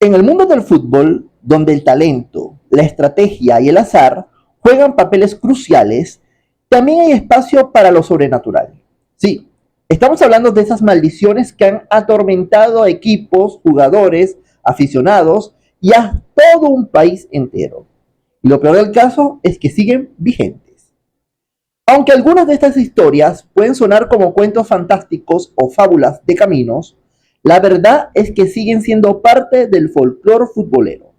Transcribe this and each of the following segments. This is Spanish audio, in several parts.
En el mundo del fútbol, donde el talento, la estrategia y el azar juegan papeles cruciales, también hay espacio para lo sobrenatural. Sí, estamos hablando de esas maldiciones que han atormentado a equipos, jugadores, aficionados y a todo un país entero. Y lo peor del caso es que siguen vigentes. Aunque algunas de estas historias pueden sonar como cuentos fantásticos o fábulas de caminos, la verdad es que siguen siendo parte del folclore futbolero.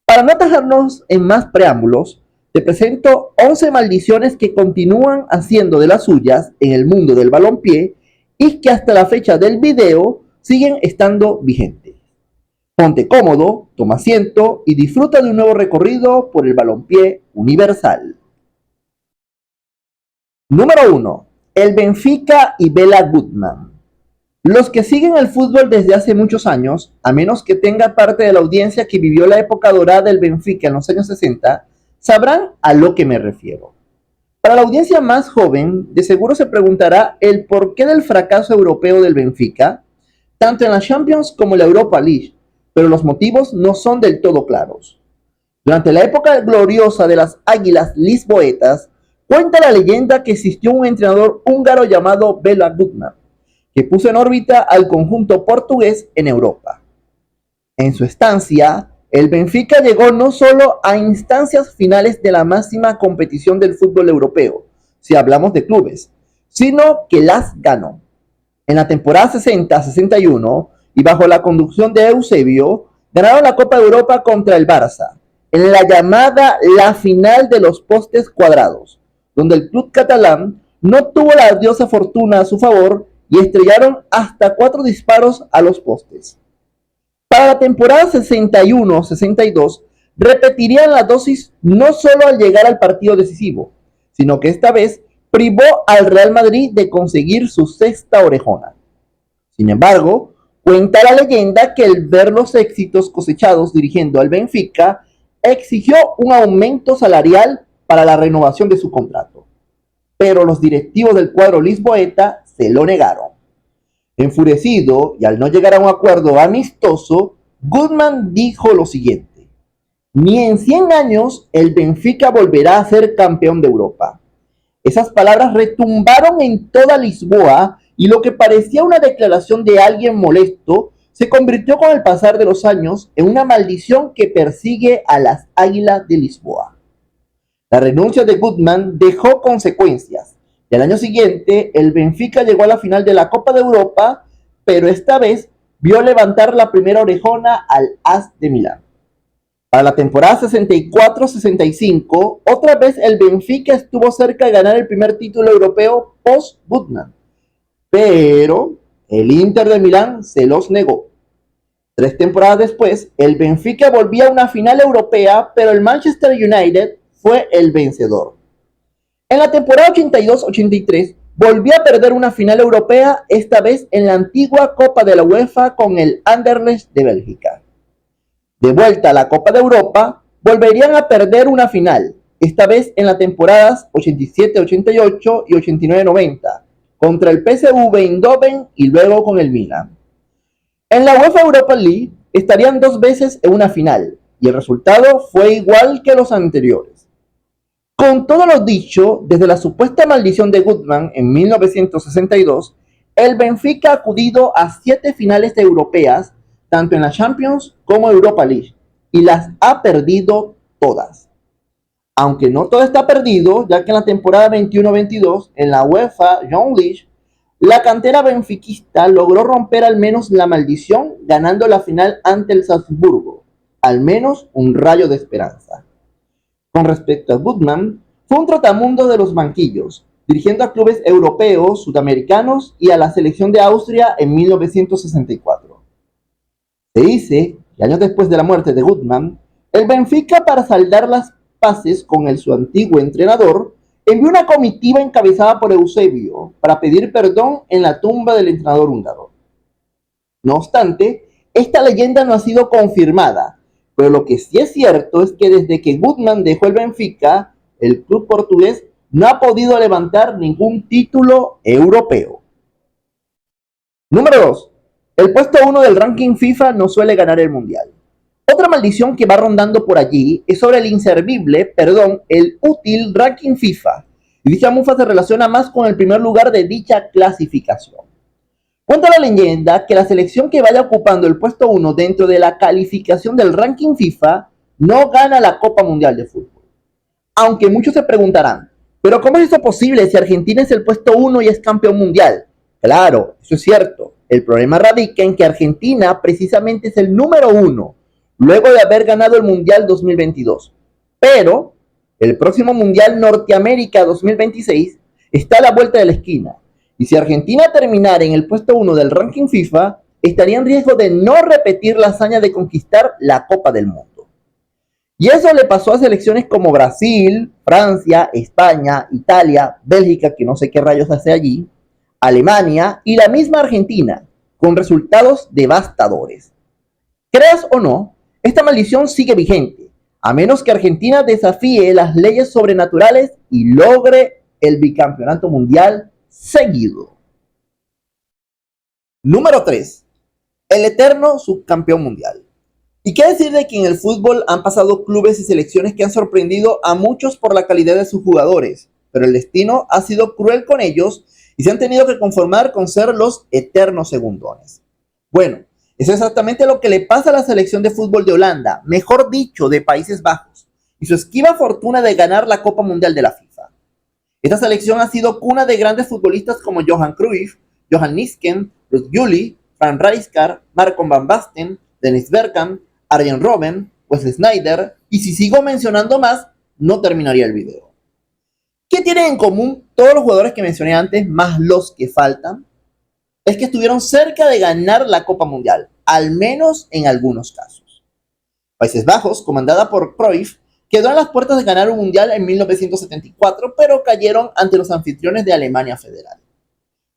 Para no atajarnos en más preámbulos, te presento 11 maldiciones que continúan haciendo de las suyas en el mundo del balompié y que hasta la fecha del video siguen estando vigentes. Ponte cómodo, toma asiento y disfruta de un nuevo recorrido por el balompié universal. Número 1. El Benfica y Bela Goodman. Los que siguen el fútbol desde hace muchos años, a menos que tenga parte de la audiencia que vivió la época dorada del Benfica en los años 60, sabrán a lo que me refiero. Para la audiencia más joven, de seguro se preguntará el porqué del fracaso europeo del Benfica, tanto en la Champions como en la Europa League, pero los motivos no son del todo claros. Durante la época gloriosa de las Águilas Lisboetas, cuenta la leyenda que existió un entrenador húngaro llamado Bela Goodman, que puso en órbita al conjunto portugués en Europa. En su estancia, el Benfica llegó no solo a instancias finales de la máxima competición del fútbol europeo, si hablamos de clubes, sino que las ganó. En la temporada 60-61 y bajo la conducción de Eusebio, ganaron la Copa de Europa contra el Barça, en la llamada la final de los postes cuadrados, donde el club catalán no tuvo la diosa fortuna a su favor y estrellaron hasta 4 disparos a los postes. Para la temporada 61-62 repetirían la dosis no solo al llegar al partido decisivo, sino que esta vez privó al Real Madrid de conseguir su sexta orejona. Sin embargo, cuenta la leyenda que el ver los éxitos cosechados dirigiendo al Benfica exigió un aumento salarial para la renovación de su contrato, pero los directivos del cuadro lisboeta se lo negaron. Enfurecido y al no llegar a un acuerdo amistoso, Goodman dijo lo siguiente: ni en 100 años el Benfica volverá a ser campeón de Europa. Esas palabras retumbaron en toda Lisboa y lo que parecía una declaración de alguien molesto se convirtió con el pasar de los años en una maldición que persigue a las Águilas de Lisboa. La renuncia de Goodman dejó consecuencias. Y al año siguiente, el Benfica llegó a la final de la Copa de Europa, pero esta vez vio levantar la primera orejona al As de Milán. Para la temporada 64-65, otra vez el Benfica estuvo cerca de ganar el primer título europeo post-Goodman, pero el Inter de Milán se los negó. 3 temporadas después, el Benfica volvía a una final europea, pero el Manchester United fue el vencedor. En la temporada 82-83 volvió a perder una final europea, esta vez en la antigua Copa de la UEFA con el Anderlecht de Bélgica. De vuelta a la Copa de Europa, volverían a perder una final, esta vez en las temporadas 87-88 y 89-90, contra el PSV Eindhoven y luego con el Milan. En la UEFA Europa League estarían 2 veces en una final, y el resultado fue igual que los anteriores. Con todo lo dicho, desde la supuesta maldición de Goodman en 1962, el Benfica ha acudido a 7 finales europeas, tanto en la Champions como Europa League, y las ha perdido todas. Aunque no todo está perdido, ya que en la temporada 21-22, en la UEFA Young League, la cantera benfiquista logró romper al menos la maldición, ganando la final ante el Salzburgo, al menos un rayo de esperanza. Con respecto a Goodman, fue un trotamundo de los banquillos, dirigiendo a clubes europeos, sudamericanos y a la selección de Austria en 1964. Se dice que años después de la muerte de Goodman, el Benfica, para saldar las paces con su antiguo entrenador, envió una comitiva encabezada por Eusebio para pedir perdón en la tumba del entrenador húngaro. No obstante, esta leyenda no ha sido confirmada, pero lo que sí es cierto es que desde que Goodman dejó el Benfica, el club portugués no ha podido levantar ningún título europeo. Número 2. El puesto 1 del ranking FIFA no suele ganar el mundial. Otra maldición que va rondando por allí es sobre el útil ranking FIFA. Y dicha mufa se relaciona más con el primer lugar de dicha clasificación. Cuenta la leyenda que la selección que vaya ocupando el puesto 1 dentro de la calificación del ranking FIFA no gana la Copa Mundial de Fútbol. Aunque muchos se preguntarán, ¿pero cómo es eso posible si Argentina es el puesto 1 y es campeón mundial? Claro, eso es cierto. El problema radica en que Argentina precisamente es el número 1, luego de haber ganado el Mundial 2022. Pero el próximo Mundial Norteamérica 2026 está a la vuelta de la esquina. Y si Argentina terminara en el puesto 1 del ranking FIFA, estaría en riesgo de no repetir la hazaña de conquistar la Copa del Mundo. Y eso le pasó a selecciones como Brasil, Francia, España, Italia, Bélgica, que no sé qué rayos hace allí, Alemania y la misma Argentina, con resultados devastadores. Creas o no, esta maldición sigue vigente, a menos que Argentina desafíe las leyes sobrenaturales y logre el bicampeonato mundial seguido. Número 3. El eterno subcampeón mundial. ¿Y qué decir de que en el fútbol han pasado clubes y selecciones que han sorprendido a muchos por la calidad de sus jugadores, pero el destino ha sido cruel con ellos y se han tenido que conformar con ser los eternos segundones? Bueno, eso es exactamente lo que le pasa a la selección de fútbol de Holanda, mejor dicho, de Países Bajos, y su esquiva fortuna de ganar la Copa Mundial de la FIFA. Esta selección ha sido cuna de grandes futbolistas como Johan Cruyff, Johan Nisken, Ruud Gullit, Frank Rijkaard, Marco van Basten, Dennis Bergkamp, Arjen Robben, Wesley Sneijder, y si sigo mencionando más, no terminaría el video. ¿Qué tienen en común todos los jugadores que mencioné antes, más los que faltan? Es que estuvieron cerca de ganar la Copa Mundial, al menos en algunos casos. Países Bajos, comandada por Cruyff, quedó en las puertas de ganar un mundial en 1974, pero cayeron ante los anfitriones de Alemania Federal.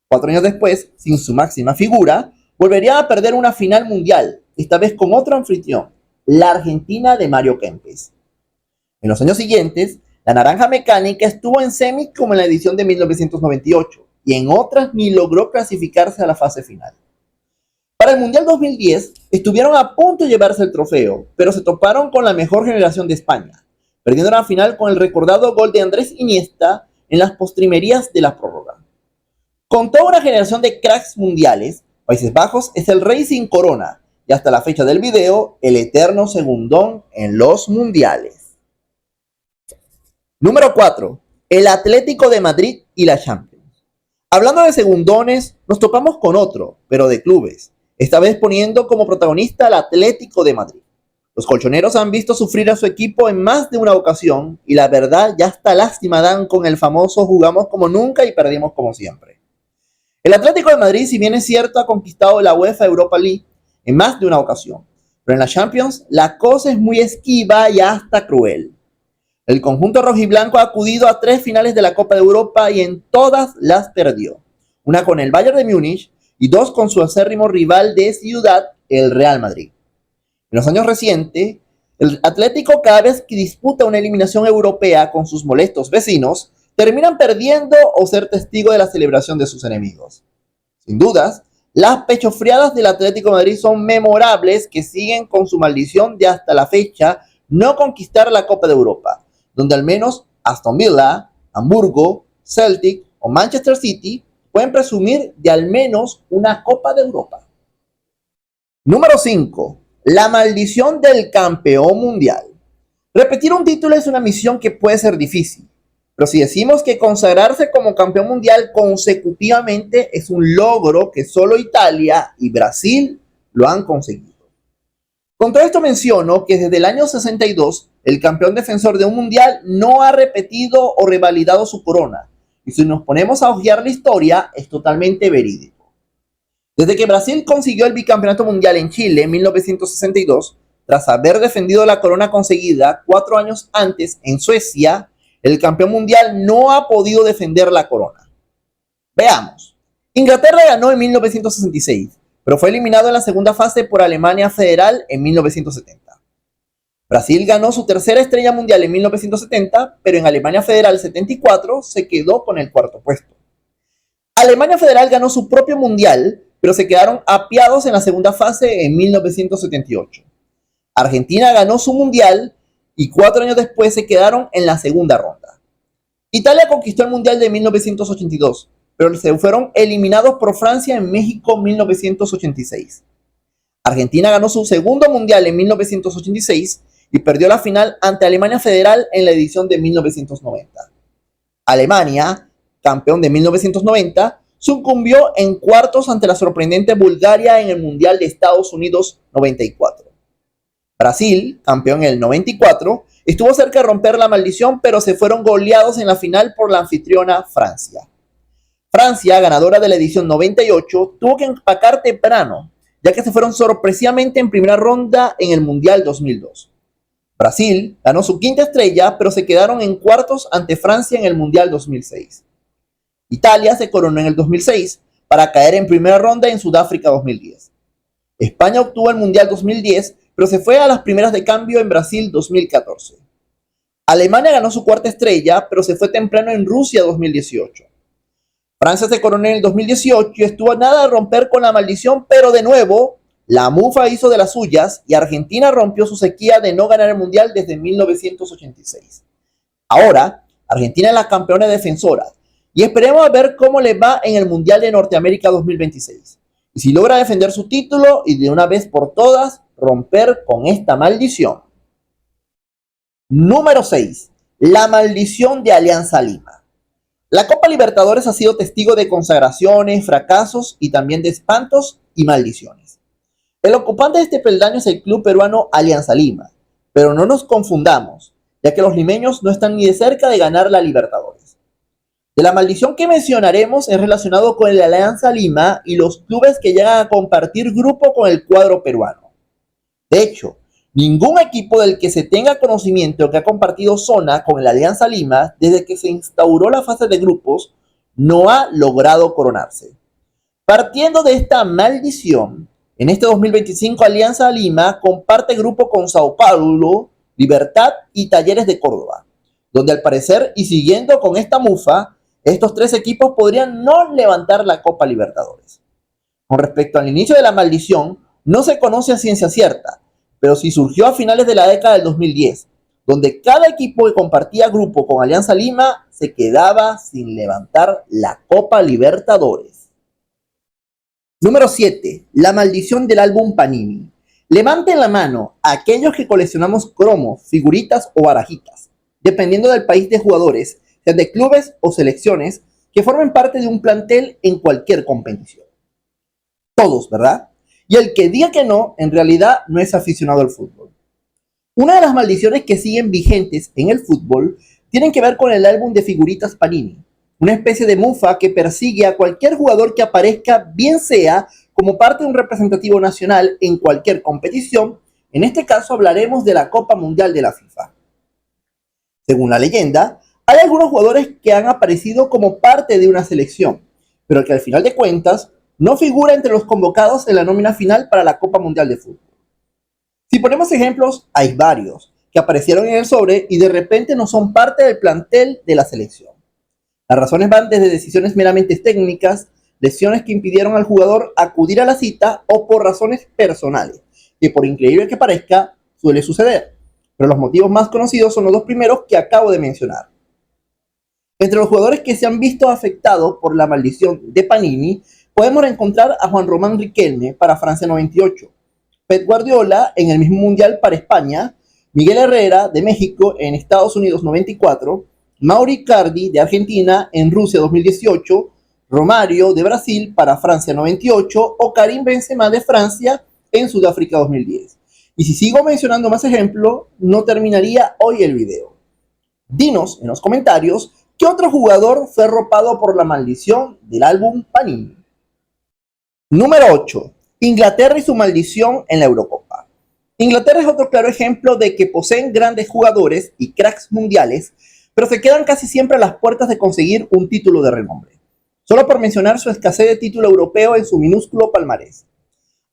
4 años después, sin su máxima figura, volverían a perder una final mundial, esta vez con otro anfitrión, la Argentina de Mario Kempes. En los años siguientes, la Naranja Mecánica estuvo en semis como en la edición de 1998, y en otras ni logró clasificarse a la fase final. Para el Mundial 2010, estuvieron a punto de llevarse el trofeo, pero se toparon con la mejor generación de España, perdiendo la final con el recordado gol de Andrés Iniesta en las postrimerías de la prórroga. Con toda una generación de cracks mundiales, Países Bajos es el rey sin corona, y hasta la fecha del video, el eterno segundón en los mundiales. Número 4. El Atlético de Madrid y la Champions. Hablando de segundones, nos topamos con otro, pero de clubes, esta vez poniendo como protagonista al Atlético de Madrid. Los colchoneros han visto sufrir a su equipo en más de una ocasión y la verdad ya hasta lástima dan con el famoso jugamos como nunca y perdimos como siempre. El Atlético de Madrid, si bien es cierto, ha conquistado la UEFA Europa League en más de una ocasión, pero en la Champions la cosa es muy esquiva y hasta cruel. El conjunto rojiblanco ha acudido a 3 finales de la Copa de Europa y en todas las perdió. Una con el Bayern de Múnich y 2 con su acérrimo rival de ciudad, el Real Madrid. En los años recientes, el Atlético cada vez que disputa una eliminación europea con sus molestos vecinos, terminan perdiendo o ser testigo de la celebración de sus enemigos. Sin dudas, las pechofriadas del Atlético de Madrid son memorables que siguen con su maldición de hasta la fecha no conquistar la Copa de Europa, donde al menos Aston Villa, Hamburgo, Celtic o Manchester City pueden presumir de al menos una Copa de Europa. Número 5. La maldición del campeón mundial. Repetir un título es una misión que puede ser difícil, pero si decimos que consagrarse como campeón mundial consecutivamente es un logro que solo Italia y Brasil lo han conseguido. Con todo esto menciono que desde el año 62 el campeón defensor de un mundial no ha repetido o revalidado su corona, y si nos ponemos a hojear la historia es totalmente verídico. Desde que Brasil consiguió el bicampeonato mundial en Chile en 1962, tras haber defendido la corona conseguida 4 años antes en Suecia, el campeón mundial no ha podido defender la corona. Veamos. Inglaterra ganó en 1966, pero fue eliminado en la segunda fase por Alemania Federal en 1970. Brasil ganó su tercera estrella mundial en 1970, pero en Alemania Federal 74 se quedó con el 4º puesto. Alemania Federal ganó su propio mundial, pero se quedaron apiados en la segunda fase en 1978. Argentina ganó su mundial y 4 años después se quedaron en la segunda ronda. Italia conquistó el mundial de 1982, pero se fueron eliminados por Francia en México 1986. Argentina ganó su segundo mundial en 1986 y perdió la final ante Alemania Federal en la edición de 1990. Alemania, campeón de 1990, sucumbió en cuartos ante la sorprendente Bulgaria en el Mundial de Estados Unidos 94. Brasil, campeón en el 94, estuvo cerca de romper la maldición, pero se fueron goleados en la final por la anfitriona Francia. Francia, ganadora de la edición 98, tuvo que empacar temprano, ya que se fueron sorpresivamente en primera ronda en el Mundial 2002. Brasil ganó su quinta estrella, pero se quedaron en cuartos ante Francia en el Mundial 2006. Italia se coronó en el 2006 para caer en primera ronda en Sudáfrica 2010. España obtuvo el Mundial 2010, pero se fue a las primeras de cambio en Brasil 2014. Alemania ganó su cuarta estrella, pero se fue temprano en Rusia 2018. Francia se coronó en el 2018 y estuvo a nada de romper con la maldición, pero de nuevo, la mufa hizo de las suyas y Argentina rompió su sequía de no ganar el Mundial desde 1986. Ahora, Argentina es la campeona defensora y esperemos a ver cómo le va en el Mundial de Norteamérica 2026. Y si logra defender su título y de una vez por todas romper con esta maldición. Número 6. La maldición de Alianza Lima. La Copa Libertadores ha sido testigo de consagraciones, fracasos y también de espantos y maldiciones. El ocupante de este peldaño es el club peruano Alianza Lima, pero no nos confundamos, ya que los limeños no están ni de cerca de ganar la Libertadores. De la maldición que mencionaremos es relacionado con el Alianza Lima y los clubes que llegan a compartir grupo con el cuadro peruano. De hecho, ningún equipo del que se tenga conocimiento que ha compartido zona con el Alianza Lima desde que se instauró la fase de grupos no ha logrado coronarse. Partiendo de esta maldición, en este 2025 Alianza Lima comparte grupo con Sao Paulo, Libertad y Talleres de Córdoba, donde al parecer y siguiendo con esta mufa, estos tres equipos podrían no levantar la Copa Libertadores. Con respecto al inicio de la maldición, no se conoce a ciencia cierta, pero sí surgió a finales de la década del 2010, donde cada equipo que compartía grupo con Alianza Lima se quedaba sin levantar la Copa Libertadores. Número 7. La maldición del álbum Panini. Levanten la mano a aquellos que coleccionamos cromos, figuritas o barajitas, dependiendo del país de jugadores, sean de clubes o selecciones, que formen parte de un plantel en cualquier competición. Todos, ¿verdad? Y el que diga que no, en realidad no es aficionado al fútbol. Una de las maldiciones que siguen vigentes en el fútbol tienen que ver con el álbum de figuritas Panini, una especie de mufa que persigue a cualquier jugador que aparezca, bien sea como parte de un representativo nacional en cualquier competición. En este caso hablaremos de la Copa Mundial de la FIFA. Según la leyenda, hay algunos jugadores que han aparecido como parte de una selección, pero que al final de cuentas no figura entre los convocados en la nómina final para la Copa Mundial de Fútbol. Si ponemos ejemplos, hay varios que aparecieron en el sobre y de repente no son parte del plantel de la selección. Las razones van desde decisiones meramente técnicas, lesiones que impidieron al jugador acudir a la cita o por razones personales, que por increíble que parezca, suele suceder. Pero los motivos más conocidos son los dos primeros que acabo de mencionar. Entre los jugadores que se han visto afectados por la maldición de Panini, podemos encontrar a Juan Román Riquelme para Francia 98, Pep Guardiola en el mismo Mundial para España, Miguel Herrera de México en Estados Unidos 94, Mauro Icardi de Argentina en Rusia 2018, Romario de Brasil para Francia 98 o Karim Benzema de Francia en Sudáfrica 2010. Y si sigo mencionando más ejemplos, no terminaría hoy el video. Dinos en los comentarios qué otro jugador fue arropado por la maldición del álbum Panini. Número 8. Inglaterra y su maldición en la Eurocopa. Inglaterra es otro claro ejemplo de que poseen grandes jugadores y cracks mundiales, pero se quedan casi siempre a las puertas de conseguir un título de renombre. Solo por mencionar su escasez de título europeo en su minúsculo palmarés.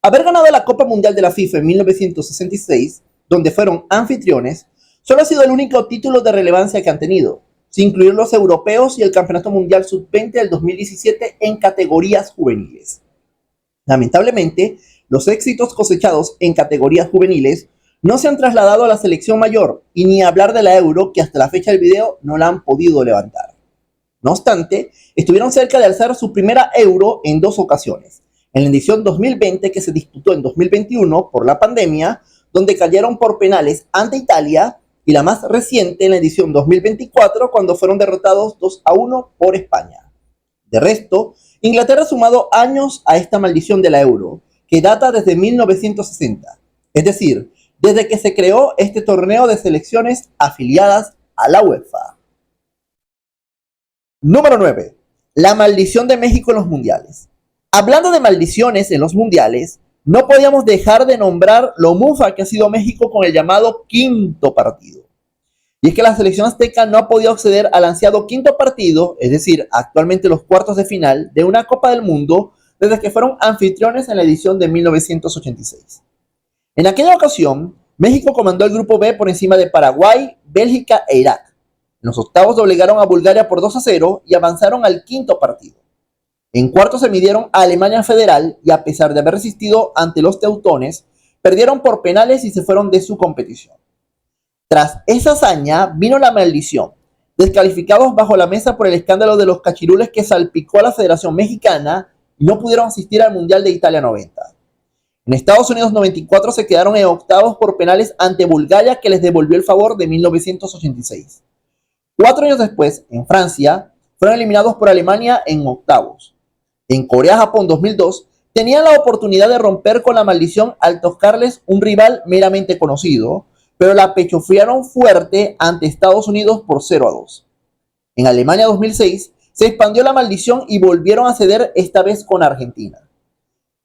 Haber ganado la Copa Mundial de la FIFA en 1966, donde fueron anfitriones, solo ha sido el único título de relevancia que han tenido, sin incluir los europeos y el Campeonato Mundial Sub-20 del 2017 en categorías juveniles. Lamentablemente, los éxitos cosechados en categorías juveniles no se han trasladado a la selección mayor y ni hablar de la Euro, que hasta la fecha del video no la han podido levantar. No obstante, estuvieron cerca de alzar su primera Euro en dos ocasiones. En la edición 2020, que se disputó en 2021 por la pandemia, donde cayeron por penales ante Italia, y la más reciente en la edición 2024, cuando fueron derrotados 2-1 por España. De resto, Inglaterra ha sumado años a esta maldición de la Euro, que data desde 1960, es decir, desde que se creó este torneo de selecciones afiliadas a la UEFA. Número 9. La maldición de México en los mundiales. Hablando de maldiciones en los mundiales, no podíamos dejar de nombrar lo mufa que ha sido México con el llamado quinto partido. Y es que la selección azteca no ha podido acceder al ansiado quinto partido, es decir, actualmente los cuartos de final de una Copa del Mundo, desde que fueron anfitriones en la edición de 1986. En aquella ocasión, México comandó el grupo B por encima de Paraguay, Bélgica e Irak. En los octavos doblegaron a Bulgaria por 2-0 y avanzaron al quinto partido. En cuartos se midieron a Alemania Federal y, a pesar de haber resistido ante los teutones, perdieron por penales y se fueron de su competición. Tras esa hazaña vino la maldición, descalificados bajo la mesa por el escándalo de los cachirules que salpicó a la Federación Mexicana y no pudieron asistir al Mundial de Italia 90. En Estados Unidos 94 se quedaron en octavos por penales ante Bulgaria, que les devolvió el favor de 1986. 4 años después, en Francia, fueron eliminados por Alemania en octavos. En Corea-Japón 2002, tenían la oportunidad de romper con la maldición al tocarles un rival meramente conocido, pero la pechofriaron fuerte ante Estados Unidos por 0-2. En Alemania 2006, se expandió la maldición y volvieron a ceder, esta vez con Argentina.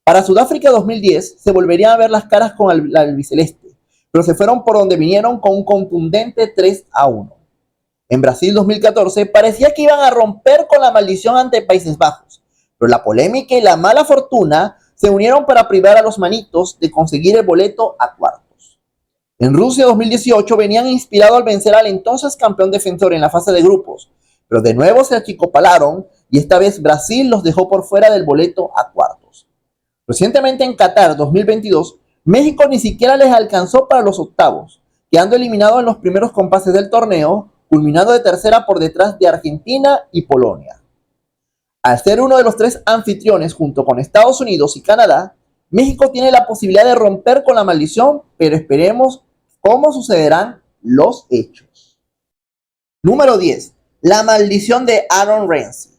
Para Sudáfrica 2010, se volverían a ver las caras con el albiceleste, pero se fueron por donde vinieron con un contundente 3-1. En Brasil 2014 parecía que iban a romper con la maldición ante Países Bajos, pero la polémica y la mala fortuna se unieron para privar a los manitos de conseguir el boleto a cuartos. En Rusia 2018 venían inspirados al vencer al entonces campeón defensor en la fase de grupos, pero de nuevo se achicopalaron y esta vez Brasil los dejó por fuera del boleto a cuartos. Recientemente en Qatar 2022, México ni siquiera les alcanzó para los octavos, quedando eliminado en los primeros compases del torneo, culminando de tercera por detrás de Argentina y Polonia. Al ser uno de los 3 anfitriones junto con Estados Unidos y Canadá, México tiene la posibilidad de romper con la maldición, pero esperemos cómo sucederán los hechos. Número 10. La maldición de Aaron Ramsey.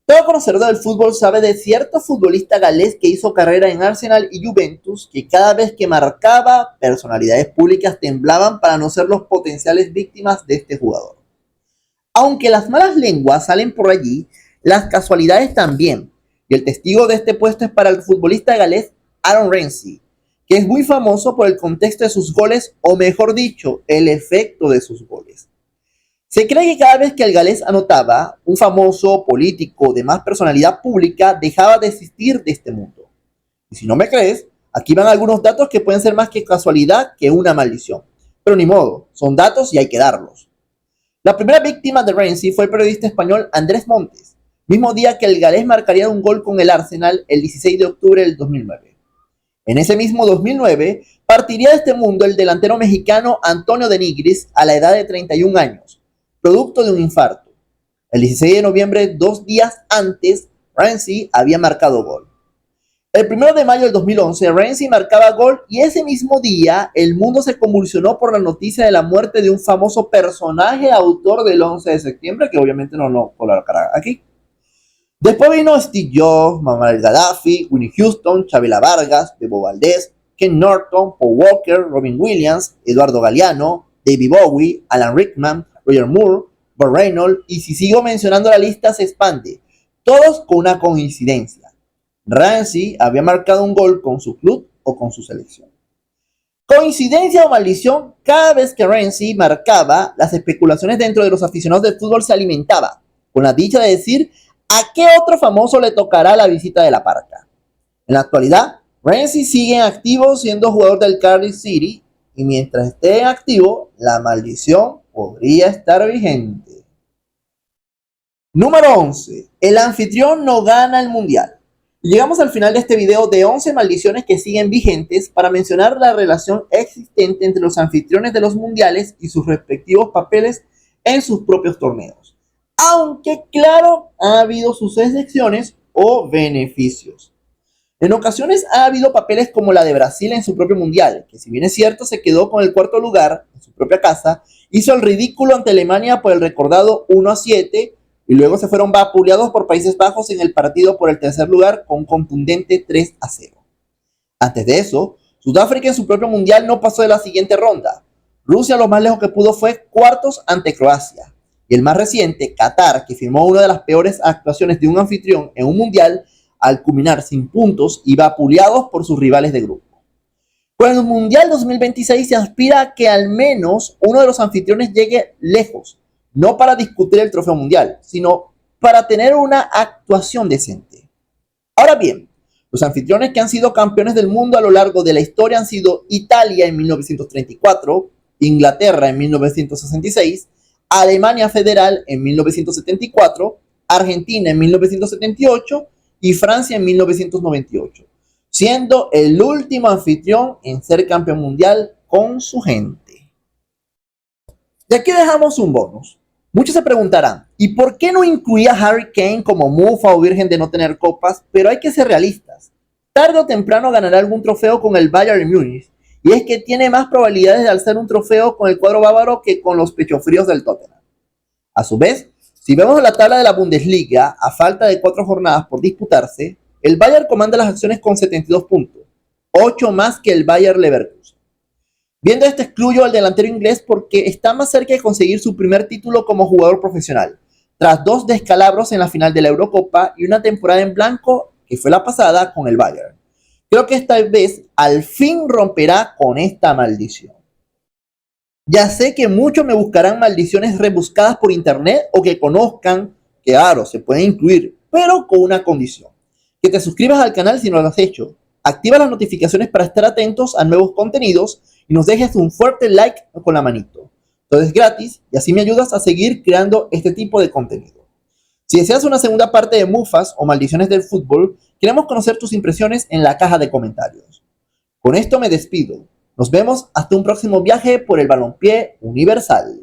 Todo conocedor del fútbol sabe de cierto futbolista galés que hizo carrera en Arsenal y Juventus, que cada vez que marcaba, personalidades públicas temblaban para no ser los potenciales víctimas de este jugador. Aunque las malas lenguas salen por allí, las casualidades también, y el testigo de este puesto es para el futbolista galés Aaron Ramsey, que es muy famoso por el contexto de sus goles, o mejor dicho, el efecto de sus goles. Se cree que cada vez que el galés anotaba, un famoso, político, de más personalidad pública dejaba de existir de este mundo. Y si no me crees, aquí van algunos datos que pueden ser más que casualidad que una maldición. Pero ni modo, son datos y hay que darlos. La primera víctima de Ramsey fue el periodista español Andrés Montes, mismo día que el galés marcaría un gol con el Arsenal el 16 de octubre del 2009. En ese mismo 2009, partiría de este mundo el delantero mexicano Antonio de Nigris a la edad de 31 años. Producto de un infarto. El 16 de noviembre, 2 días antes, Ramsey había marcado gol. El 1 de mayo del 2011, Ramsey marcaba gol y ese mismo día el mundo se convulsionó por la noticia de la muerte de un famoso personaje autor del 11 de septiembre, que obviamente no lo colocará aquí. Después vino Steve Jobs, Muammar Gaddafi, Whitney Houston, Chavela Vargas, Bebo Valdés, Ken Norton, Paul Walker, Robin Williams, Eduardo Galeano, David Bowie, Alan Rickman, Roger Moore, Burt Reynolds, y si sigo mencionando la lista se expande, todos con una coincidencia. Ramsey había marcado un gol con su club o con su selección. Coincidencia o maldición, cada vez que Ramsey marcaba, las especulaciones dentro de los aficionados del fútbol se alimentaban, con la dicha de decir a qué otro famoso le tocará la visita de la parca. En la actualidad, Ramsey sigue en activo siendo jugador del Cardiff City, y mientras esté en activo, la maldición podría estar vigente. Número 11. El anfitrión no gana el mundial. Y llegamos al final de este video de 11 maldiciones que siguen vigentes para mencionar la relación existente entre los anfitriones de los mundiales y sus respectivos papeles en sus propios torneos. Aunque claro, ha habido sus excepciones o beneficios. En ocasiones ha habido papeles como la de Brasil en su propio mundial, que si bien es cierto se quedó con el cuarto lugar en su propia casa, hizo el ridículo ante Alemania por el recordado 1-7 y luego se fueron vapuleados por Países Bajos en el partido por el tercer lugar con un contundente 3-0. Antes de eso, Sudáfrica en su propio mundial no pasó de la siguiente ronda. Rusia lo más lejos que pudo fue cuartos ante Croacia. Y el más reciente, Qatar, que firmó una de las peores actuaciones de un anfitrión en un mundial, al culminar sin puntos y vapuleados por sus rivales de grupo. Con el Mundial 2026 se aspira a que al menos uno de los anfitriones llegue lejos, no para discutir el trofeo mundial, sino para tener una actuación decente. Ahora bien, los anfitriones que han sido campeones del mundo a lo largo de la historia han sido Italia en 1934, Inglaterra en 1966, Alemania Federal en 1974, Argentina en 1978 y Francia en 1998, siendo el último anfitrión en ser campeón mundial con su gente. Y aquí dejamos un bonus. Muchos se preguntarán, ¿y por qué no incluía a Harry Kane como mufa o virgen de no tener copas? Pero hay que ser realistas. Tarde o temprano ganará algún trofeo con el Bayern Múnich, y es que tiene más probabilidades de alzar un trofeo con el cuadro bávaro que con los pechofríos del Tottenham. A su vez, si vemos la tabla de la Bundesliga, a falta de 4 jornadas por disputarse, el Bayern comanda las acciones con 72 puntos, 8 más que el Bayer Leverkusen. Viendo esto, excluyo al delantero inglés porque está más cerca de conseguir su primer título como jugador profesional, tras 2 descalabros en la final de la Eurocopa y una temporada en blanco que fue la pasada con el Bayern. Creo que esta vez al fin romperá con esta maldición. Ya sé que muchos me buscarán maldiciones rebuscadas por internet o que conozcan, que claro, se pueden incluir, pero con una condición. Que te suscribas al canal si no lo has hecho. Activa las notificaciones para estar atentos a nuevos contenidos y nos dejes un fuerte like con la manito. Todo es gratis y así me ayudas a seguir creando este tipo de contenido. Si deseas una segunda parte de mufas o maldiciones del fútbol, queremos conocer tus impresiones en la caja de comentarios. Con esto me despido. Nos vemos hasta un próximo viaje por el balompié universal.